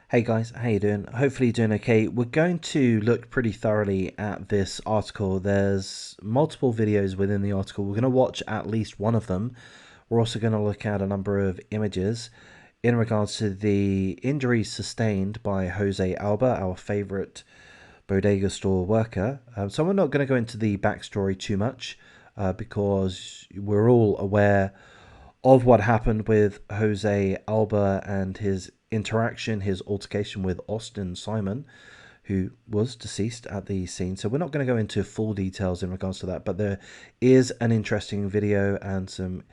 Hey guys, how you doing? Hopefully you're doing okay. We're going to look pretty thoroughly at this article. There's multiple videos within the article. We're going to watch at least one of them. We're also going to look at a number of images in regards to the injuries sustained by Jose Alba, our favorite bodega store worker. So we're not going to go into the backstory too much because we're all aware of what happened with Jose Alba and his interaction, his altercation with Austin Simon, who was deceased at the scene. So we're not going to go into full details in regards to that, but there is an interesting video and some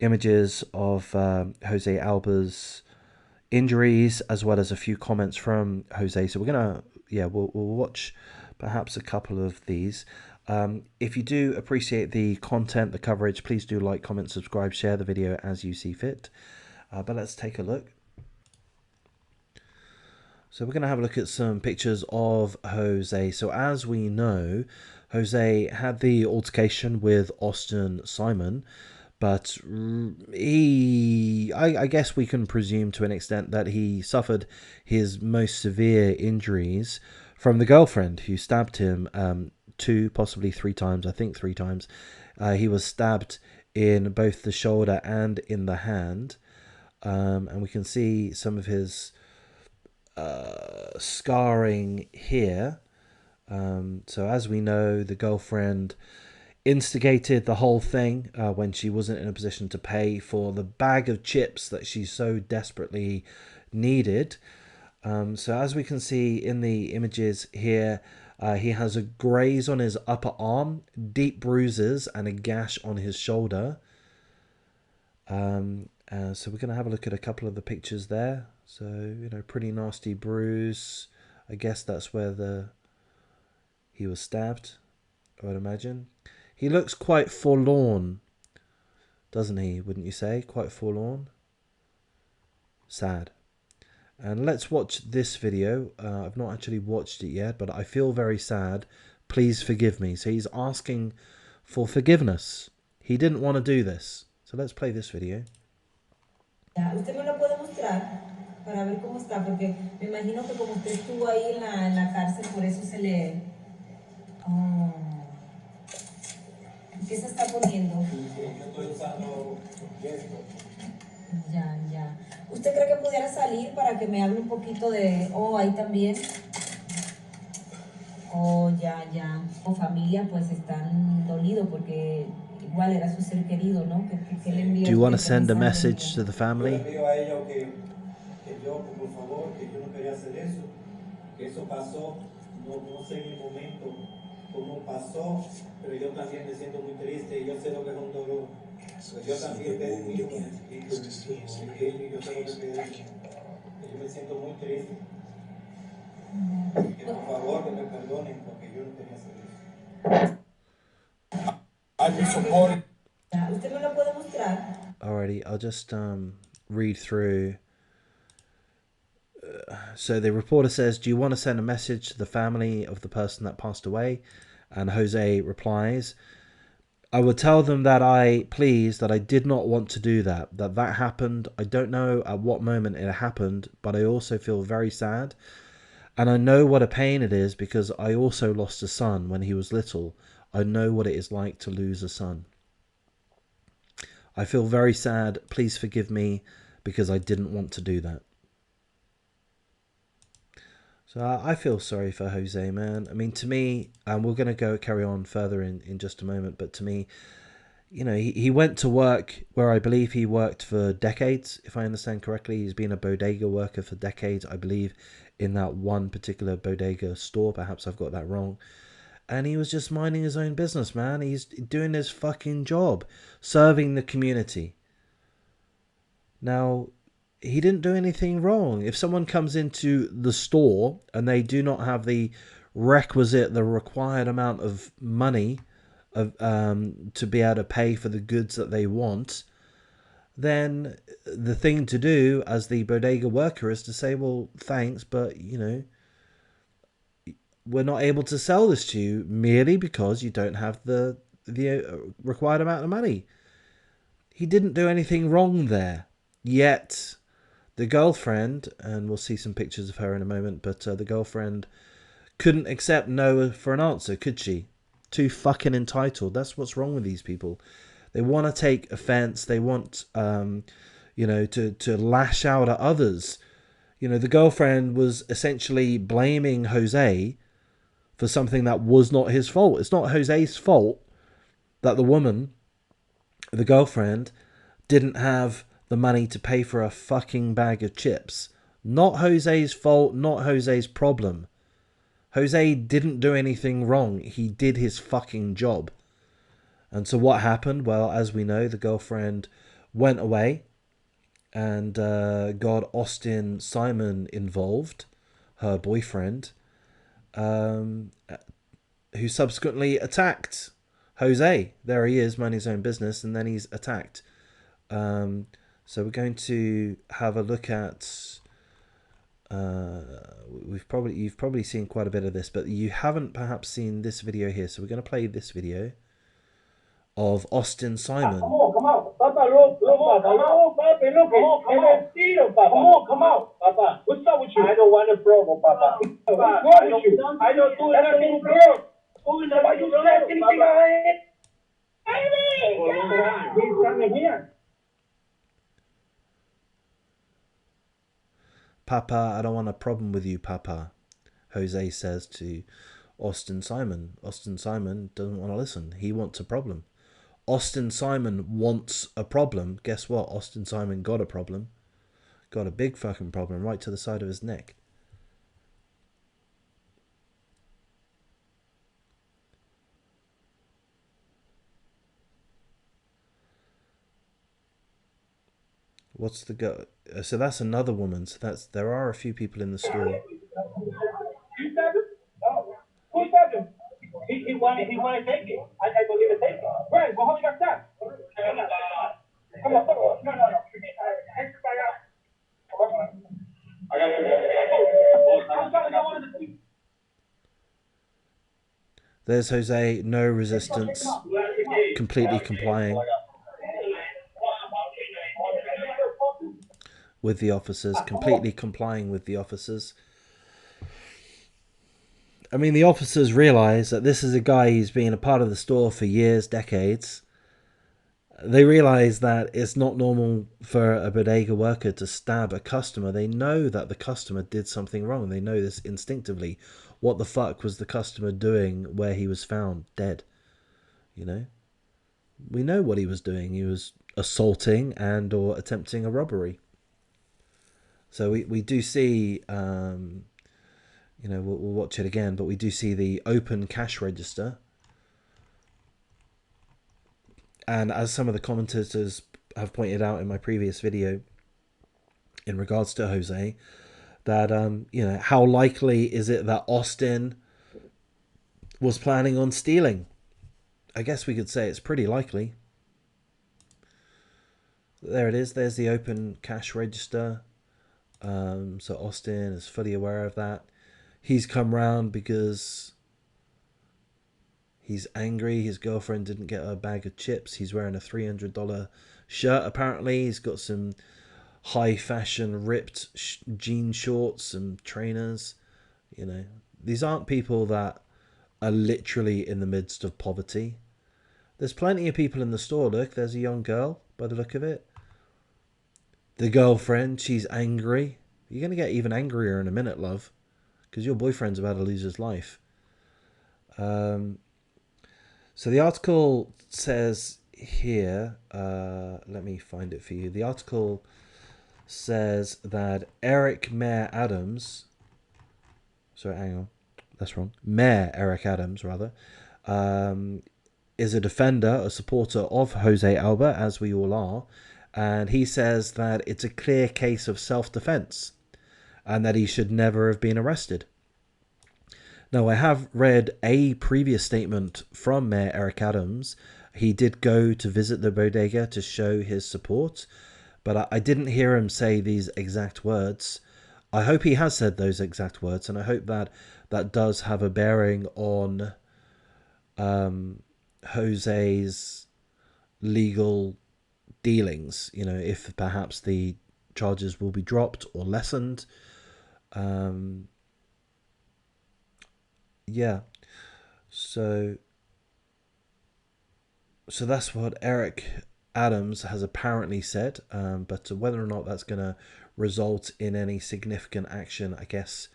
images of Jose Alba's injuries, as well as a few comments from Jose. So we're gonna, we'll watch perhaps a couple of these. If you do appreciate the content, the coverage, please do like, comment, subscribe, share the video as you see fit. But let's take a look. So we're going to have a look at some pictures of Jose. So as we know, Jose had the altercation with Austin Simon, but I guess we can presume to an extent that he suffered his most severe injuries from the girlfriend who stabbed him two, possibly three times. I think three times. He was stabbed in both the shoulder and in the hand. And we can see some of his scarring here. So as we know, the girlfriend instigated the whole thing when she wasn't in a position to pay for the bag of chips that she so desperately needed. So as we can see in the images here, he has a graze on his upper arm, deep bruises, and a gash on his shoulder. So we're going to have a look at a couple of the pictures there. So, you know, pretty nasty bruise. I guess that's where he was stabbed, I would imagine. He looks quite forlorn, doesn't he? Wouldn't you say? Quite forlorn. Sad. And let's watch this video. I've not actually watched it yet, but I feel very sad. Please forgive me. So he's asking for forgiveness. He didn't want to do this. So let's play this video. Usted me lo puede mostrar para ver cómo está, porque me imagino que como usted estuvo ahí en la cárcel, por eso se le... Oh. ¿Qué se está poniendo? Yo estoy usando esto. Ya, ya. ¿Usted cree que pudiera salir para que me hable un poquito de... Oh, ahí también. Oh, ya, ya. Como familia, pues están dolidos porque igual era su ser querido, ¿no? Que le envía. Do you want to send a message to the family? Yo le envío a ellos que yo, por favor, que yo no quería hacer eso, que eso pasó, no sé en el momento cómo pasó, pero yo también me siento muy triste y yo sé lo que es un dolor. Pues yo también tengo hijos y yo sé lo que es. Yo me siento muy triste. Que por favor que me perdonen porque yo no quería hacer eso. I'm supporting. ¿Usted me lo puede mostrar? Alrighty, I'll just read through. So the reporter says, do you want to send a message to the family of the person that passed away? And Jose replies, I would tell them that I did not want to do that happened. I don't know at what moment it happened, but I also feel very sad. And I know what a pain it is because I also lost a son when he was little. I know what it is like to lose a son. I feel very sad. Please forgive me because I didn't want to do that. So I feel sorry for Jose, man. I mean, to me, and we're going to carry on further in just a moment, but to me, you know, he went to work where I believe he worked for decades, if I understand correctly. He's been a bodega worker for decades, I believe, in that one particular bodega store. Perhaps I've got that wrong. And he was just minding his own business, man. He's doing his fucking job, serving the community. Now, he didn't do anything wrong. If someone comes into the store and they do not have the required amount of money to be able to pay for the goods that they want, then the thing to do as the bodega worker is to say, well, thanks, but, you know, we're not able to sell this to you merely because you don't have the required amount of money. He didn't do anything wrong there. Yet The girlfriend, and we'll see some pictures of her in a moment, but the girlfriend couldn't accept no for an answer, could she? Too fucking entitled. That's what's wrong with these people. They want to take offense. They want, to lash out at others. The girlfriend was essentially blaming Jose for something that was not his fault. It's not Jose's fault that the woman, the girlfriend, didn't have the money to pay for a fucking bag of chips. Not Jose's fault, not Jose's problem. Jose didn't do anything wrong. He did his fucking job. And so what happened? Well, as we know, the girlfriend went away and got Austin Simon involved, her boyfriend, who subsequently attacked Jose. There he is, minding his own business, and then he's attacked. So we're going to have a look at... you've probably seen quite a bit of this, but you haven't perhaps seen this video here. So we're going to play this video of Austin Simon. Come on, Papa, look, Papa, look, Papa, look, Papa, come on, Papa. What's up with you? I don't want a problem, Papa. What's wrong with you? I don't do nothing wrong. Why you slap anything I ain't? He's coming here. Papa, I don't want a problem with you, Papa, Jose says to Austin Simon. Austin Simon doesn't want to listen. He wants a problem. Austin Simon wants a problem. Guess what? Austin Simon got a problem. Got a big fucking problem right to the side of his neck. What's the go? So that's another woman. So there are a few people in the store. You stabbed him? No. Who stabbed him? He wanted to take it. I believe it take it. Right, well, how he got stabbed? Come on, no. I got you. There's Jose, no resistance, completely complying with the officers, completely complying with the officers. I mean, the officers realize that this is a guy who's been a part of the store for years, decades. They realize that it's not normal for a bodega worker to stab a customer. They know that the customer did something wrong. They know this instinctively. What the fuck was the customer doing where he was found dead? We know what he was doing. He was assaulting and or attempting a robbery. So we do see, we'll watch it again, but we do see the open cash register. And as some of the commentators have pointed out in my previous video in regards to Jose, that, how likely is it that Austin was planning on stealing? I guess we could say it's pretty likely. There it is. There's the open cash register. So Austin is fully aware of that. He's come round because he's angry. His girlfriend didn't get a bag of chips. He's wearing a $300 shirt, apparently. He's got some high fashion ripped jean shorts and trainers. These aren't people that are literally in the midst of poverty. There's plenty of people in the store. Look, there's a young girl by the look of it. The girlfriend, she's angry. You're going to get even angrier in a minute, love, because your boyfriend's about to lose his life. So the article says here, let me find it for you. The article says that Eric Mayor Adams, sorry, hang on, that's wrong. Mayor Eric Adams, rather, is a defender, a supporter of Jose Alba, as we all are. And he says that it's a clear case of self-defense and that he should never have been arrested. Now, I have read a previous statement from Mayor Eric Adams. He did go to visit the bodega to show his support, but I didn't hear him say these exact words. I hope he has said those exact words, and I hope that that does have a bearing on Jose's legal dealings, if perhaps the charges will be dropped or lessened. Yeah, so that's what Eric Adams has apparently said, but whether or not that's going to result in any significant action, I guess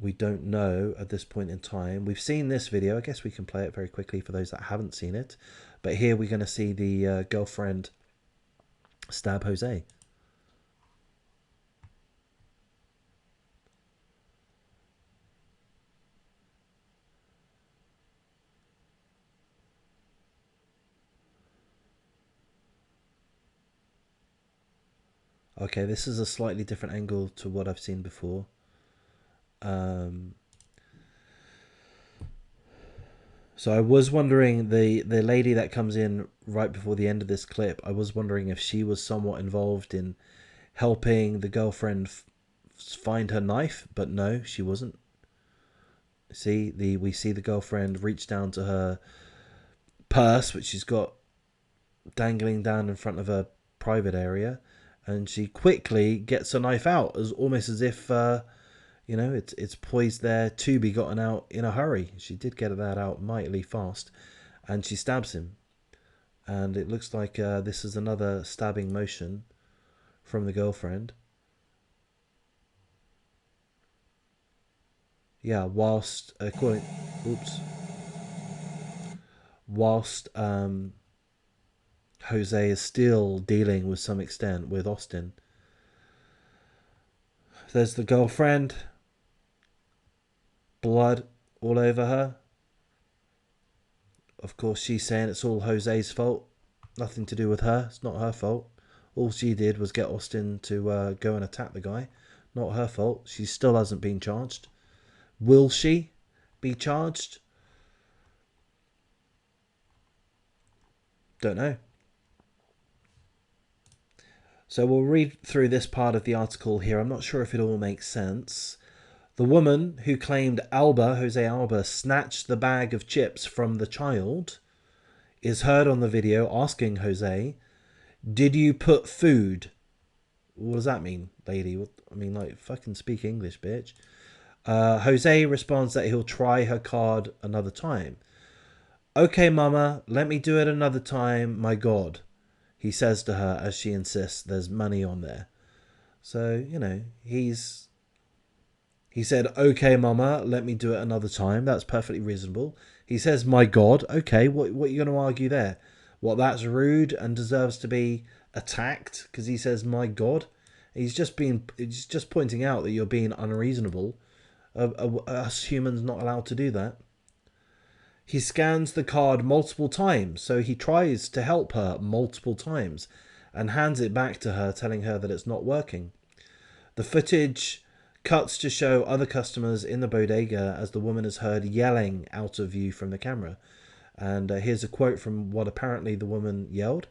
we don't know at this point in time. We've seen this video. I guess we can play it very quickly for those that haven't seen it. But here we're going to see the girlfriend stab Jose. Okay, this is a slightly different angle to what I've seen before. So I was wondering, the lady that comes in right before the end of this clip, I was wondering if she was somewhat involved in helping the girlfriend find her knife, but no, she wasn't. See, we see the girlfriend reach down to her purse, which she's got dangling down in front of her private area, and she quickly gets a knife out, as almost as if you know, it's poised there to be gotten out in a hurry. She did get that out mightily fast, and she stabs him. And it looks like this is another stabbing motion from the girlfriend. Yeah, whilst whilst Jose is still dealing with some extent with Austin. There's the girlfriend. Blood all over her. Of course, she's saying it's all Jose's fault. Nothing to do with her. It's not her fault. All she did was get Austin to go and attack the guy. Not her fault. She still hasn't been charged. Will she be charged? Don't know. So we'll read through this part of the article here. I'm not sure if it all makes sense. The woman who claimed Jose Alba, snatched the bag of chips from the child is heard on the video asking Jose, "Did you put food?" What does that mean, lady? I mean, like, fucking speak English, bitch. Jose responds that he'll try her card another time. "Okay, mama, let me do it another time, my God," he says to her as she insists there's money on there. So, you know, he said, "Okay, mama, let me do it another time." That's perfectly reasonable. He says, "My God." Okay, what are you going to argue there? What, that's rude and deserves to be attacked because he says, "My God"? He's just pointing out that you're being unreasonable. Us humans not allowed to do that. He scans the card multiple times, so he tries to help her multiple times and hands it back to her, telling her that it's not working. The footage cuts to show other customers in the bodega as the woman is heard yelling out of view from the camera. And here's a quote from what apparently the woman yelled.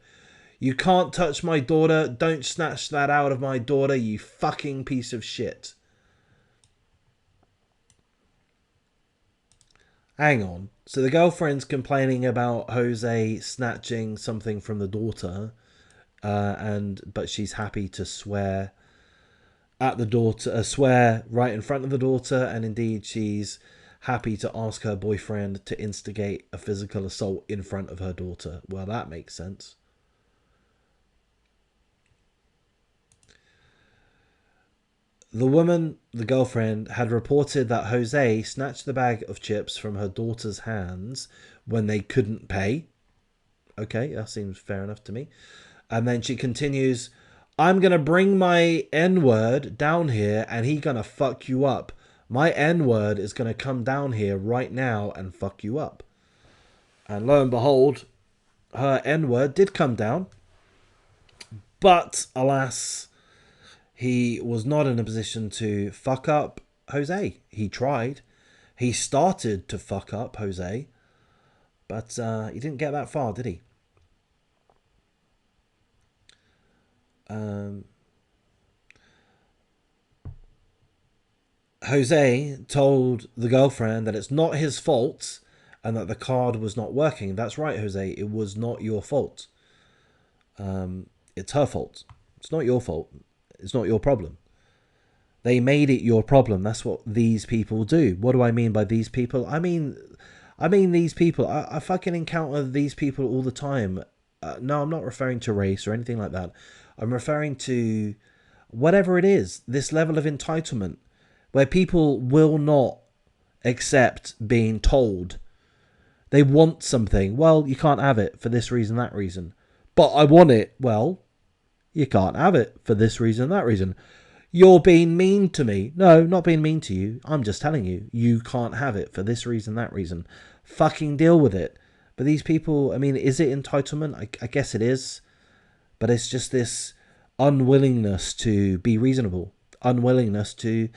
"You can't touch my daughter. Don't snatch that out of my daughter, you fucking piece of shit." Hang on. So the girlfriend's complaining about Jose snatching something from the daughter, but she's happy to swear at the daughter, swear right in front of the daughter, and indeed she's happy to ask her boyfriend to instigate a physical assault in front of her daughter. Well, that makes sense. The woman, the girlfriend, had reported that Jose snatched the bag of chips from her daughter's hands when they couldn't pay. Okay, that seems fair enough to me. And then she continues, "I'm going to bring my N-word down here and he going to fuck you up. My N-word is going to come down here right now and fuck you up." And lo and behold, her N-word did come down. But alas, he was not in a position to fuck up Jose. He tried. He started to fuck up Jose. But he didn't get that far, did he? Jose told the girlfriend that it's not his fault and that the card was not working. That's right, Jose. It was not your fault. It's her fault. It's not your fault. It's not your problem. They made it your problem. That's what these people do. What do I mean by these people? I mean these people. I fucking encounter these people all the time. No, I'm not referring to race or anything like that. I'm referring to whatever it is, this level of entitlement, where people will not accept being told. They want something. Well, you can't have it for this reason, that reason. But I want it. Well, you can't have it for this reason, that reason. You're being mean to me. No, not being mean to you. I'm just telling you, you can't have it for this reason, that reason. Fucking deal with it. But these people, I mean, is it entitlement? I guess it is. But it's just this unwillingness to be reasonable. Unwillingness to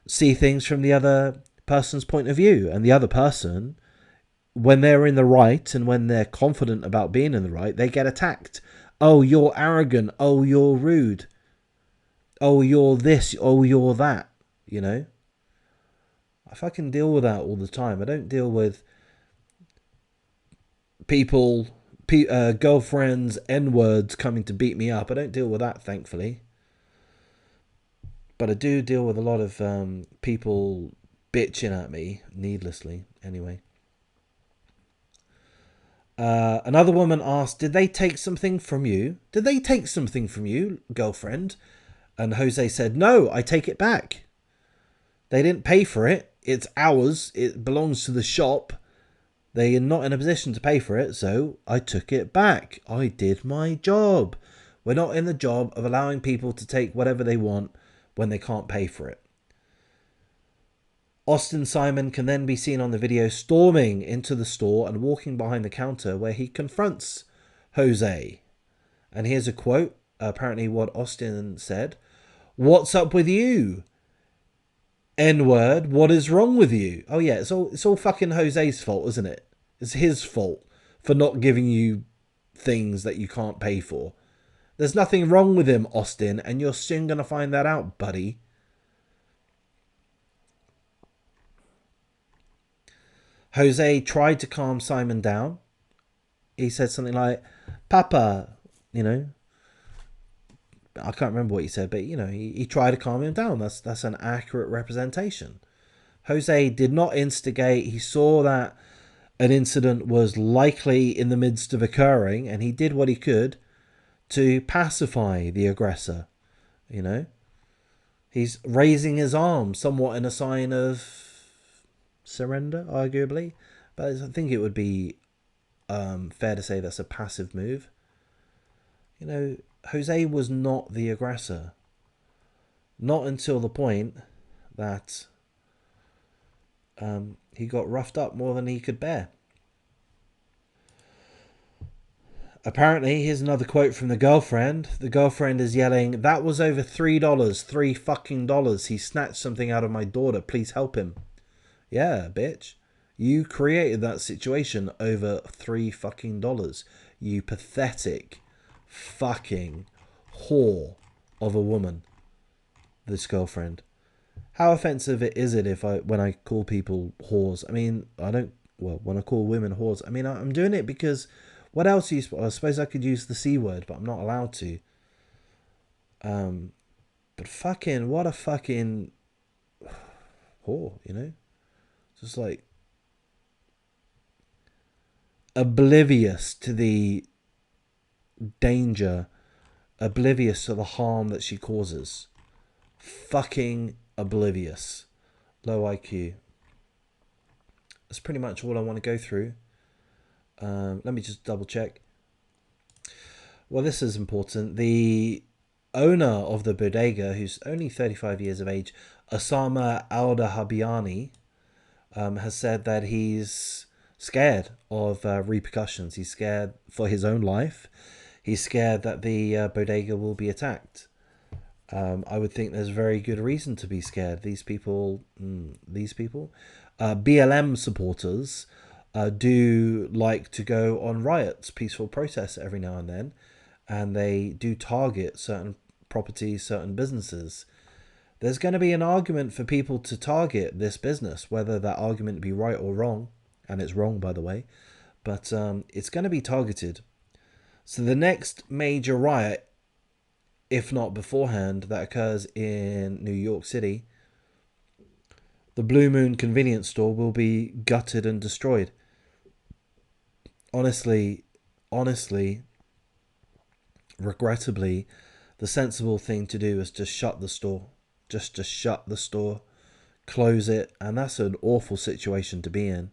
see things from the other person's point of view. And the other person, when they're in the right and when they're confident about being in the right, they get attacked. Oh, you're arrogant. Oh, you're rude. Oh, you're this. Oh, you're that. You know? I fucking deal with that all the time. I don't deal with people, girlfriends, N-words coming to beat me up. I don't deal with that, thankfully. But I do deal with a lot of people bitching at me needlessly. Anyway. Another woman asked, did they take something from you? Did they take something from you, girlfriend? And Jose said, no, I take it back. They didn't pay for it. It's ours. It belongs to the shop. They are not in a position to pay for it, so I took it back. I did my job. We're not in the job of allowing people to take whatever they want when they can't pay for it. Austin Simon can then be seen on the video storming into the store and walking behind the counter where he confronts Jose. And here's a quote, apparently what Austin said. What's up with you? N-word, what is wrong with you? Oh yeah, it's all fucking Jose's fault, isn't it? It's his fault for not giving you things that you can't pay for. There's nothing wrong with him, Austin, and you're soon going to find that out, buddy. Jose tried to calm Simon down. He said something like, Papa, you know. I can't remember what he said, but, you know, he tried to calm him down. That's an accurate representation. Jose did not instigate. He saw that an incident was likely in the midst of occurring, and he did what he could to pacify the aggressor, you know. He's raising his arm somewhat in a sign of surrender, arguably. But I think it would be fair to say that's a passive move. You know, Jose was not the aggressor. Not until the point that he got roughed up more than he could bear. Apparently, here's another quote from the girlfriend. The girlfriend is yelling, that was over $3, $3 fucking dollars. He snatched something out of my daughter. Please help him. Yeah, bitch. You created that situation over $3 fucking dollars. You pathetic fucking whore of a woman. This girlfriend. How offensive is it when I call people whores? I mean, when I call women whores, I mean, I'm doing it because what else I suppose I could use the C word, but I'm not allowed to. But fucking, what a fucking whore, you know? Just like oblivious to the danger, oblivious to the harm that she causes. Fucking oblivious. Low IQ. That's pretty much all I want to go through. Let me just double check. Well, this is important. The owner of the bodega, who's only 35 years of age, Osama Al-Dahabiani, has said that he's scared of repercussions. He's scared for his own life. He's scared that the bodega will be attacked. I would think there's very good reason to be scared. These people, BLM supporters do like to go on riots, peaceful protests every now and they do target certain properties, certain businesses. There's going to be an argument for people to target this business, whether that argument be right or wrong, and it's wrong, by the way, but it's going to be targeted. So the next major riot if not beforehand, that occurs in New York City, the Blue Moon convenience store will be gutted and destroyed. Honestly, regrettably, the sensible thing to do is just shut the store. Just to shut the store, close it, and that's an awful situation to be in.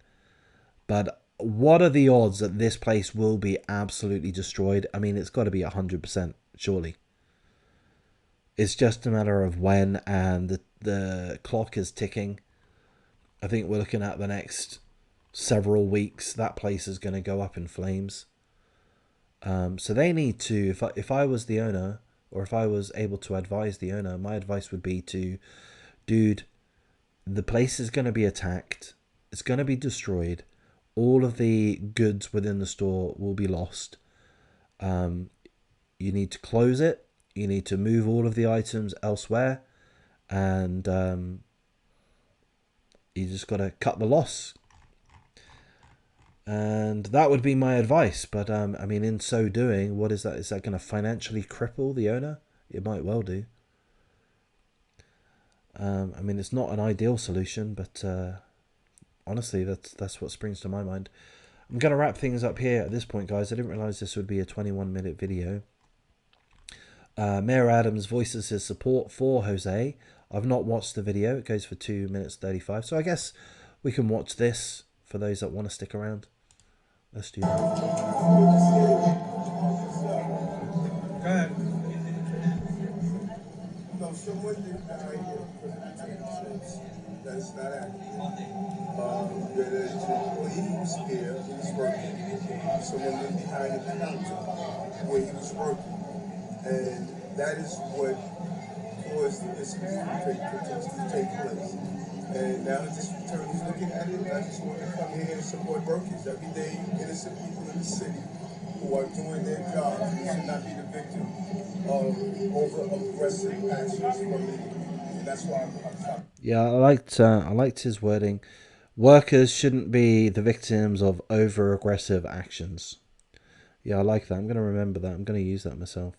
But what are the odds that this place will be absolutely destroyed? I mean, it's got to be 100%, surely. It's just a matter of when, and the clock is ticking. I think we're looking at the next several weeks. That place is going to go up in flames. So they need to, if I was the owner, or if I was able to advise the owner, my advice would be to, dude, the place is going to be attacked. It's going to be destroyed. All of the goods within the store will be lost. You need to close it. You need to move all of the items elsewhere. And you just got to cut the loss. And that would be my advice. But I mean, in so doing, what is that? Is that going to financially cripple the owner? It might well do. I mean, it's not an ideal solution, but honestly, that's what springs to my mind. I'm going to wrap things up here at this point, guys. I didn't realize this would be a 21-minute video. Mayor Adams voices his support for Jose. I've not watched the video. It goes for 2 minutes 35. So I guess we can watch this for those that want to stick around. Let's do that. Go ahead. No, someone did die here that's not accurate. That is, when he was here, he was working. Someone went behind the counter where he was working. And that is what caused this to take place. And now the district attorney's looking at it, and I just want to come here and support workers. Every day, innocent people in the city who are doing their jobs should not be the victim of over-aggressive actions from me. And that's why I'm talking. Yeah, I liked his wording. Workers shouldn't be the victims of over-aggressive actions. Yeah, I like that. I'm going to remember that. I'm going to use that myself.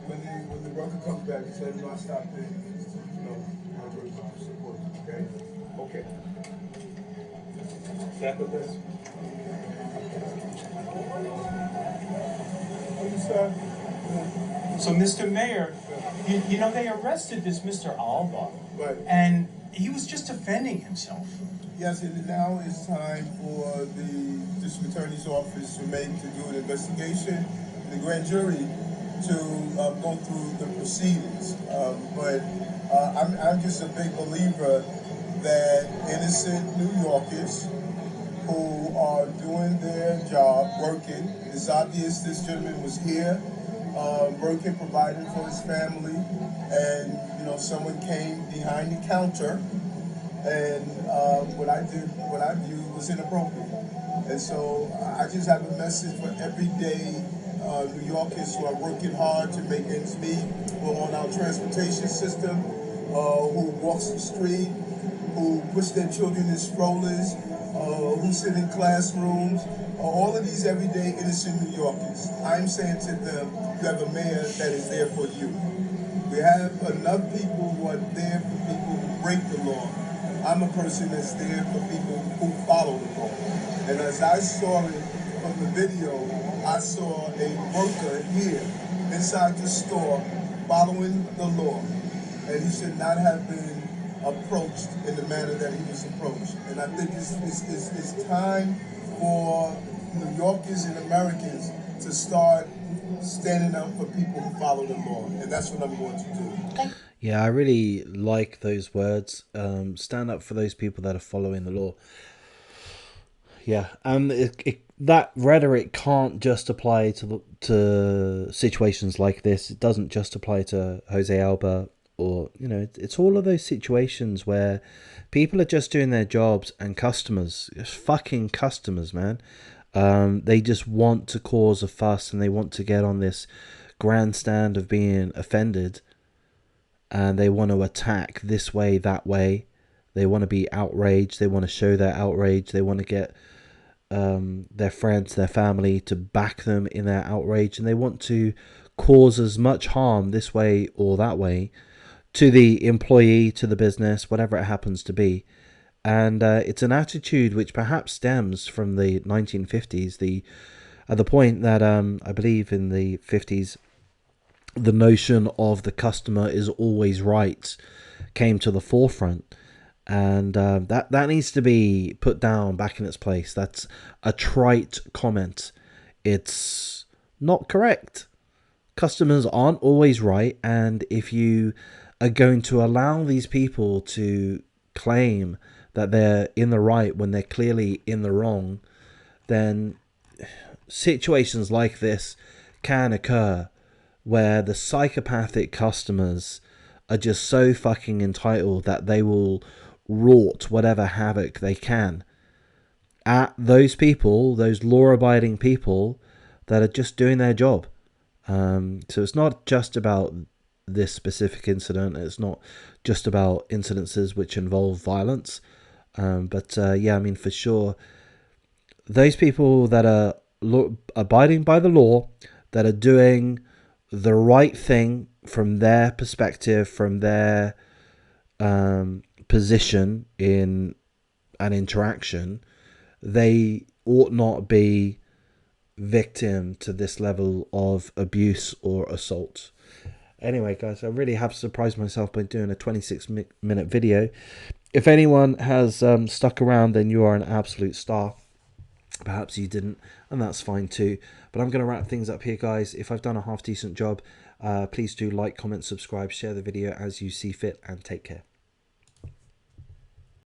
When the worker comes back and says, "I stop there," I'm going to support you, okay? Okay. Step with this. So, Mr. Mayor, you know, they arrested this Mr. Alba. Right. And he was just defending himself. Yes, and now it's time for the district attorney's office to do an investigation, the grand jury to go through the proceedings. But I'm just a big believer that innocent New Yorkers who are doing their job, working. It's obvious this gentleman was here, working, providing for his family, and someone came behind the counter, and what I viewed was inappropriate. And so I just have a message for everyday New Yorkers who are working hard to make ends meet, who are on our transportation system, who walks the street, who push their children in strollers, who sit in classrooms, all of these everyday innocent New Yorkers. I'm saying to them, you have a mayor that is there for you. We have enough people who are there for people who break the law. I'm a person that's there for people who follow the law. And as I saw it from the video, I saw a worker here inside the store following the law. And he should not have been approached in the manner that he was approached. And I think it's time for New Yorkers and Americans to start standing up for people who follow the law. And that's what I'm going to do. Yeah, I really like those words. Stand up for those people that are following the law. Yeah, and that rhetoric can't just apply to situations like this. It doesn't just apply to Jose Alba, or it's all of those situations where people are just doing their jobs, and customers, just fucking customers, man, they just want to cause a fuss, and they want to get on this grandstand of being offended, and they want to attack this way, that way. They want to be outraged. They want to show their outrage. They want to get their friends, their family to back them in their outrage, and they want to cause as much harm this way or that way to the employee, to the business, whatever it happens to be. And it's an attitude which perhaps stems from the 1950s, at the point that I believe in the 50s, the notion of the customer is always right came to the forefront. And that needs to be put down back in its place. That's a trite comment. It's not correct. Customers aren't always right, and if you are going to allow these people to claim that they're in the right when they're clearly in the wrong, then situations like this can occur where the psychopathic customers are just so fucking entitled that they will wrought whatever havoc they can at those people, those law-abiding people that are just doing their job. So it's not just about this specific incident. It's not just about incidences which involve violence. But yeah, I mean, for sure, those people that are abiding by the law, that are doing the right thing from their perspective, from their position in an interaction, they ought not be victim to this level of abuse or assault. Anyway, guys, I really have surprised myself by doing a 26-minute video. If anyone has stuck around, then you are an absolute star. Perhaps you didn't, and that's fine too. But I'm going to wrap things up here, guys. If I've done a half-decent job, please do like, comment, subscribe, share the video as you see fit, and take care.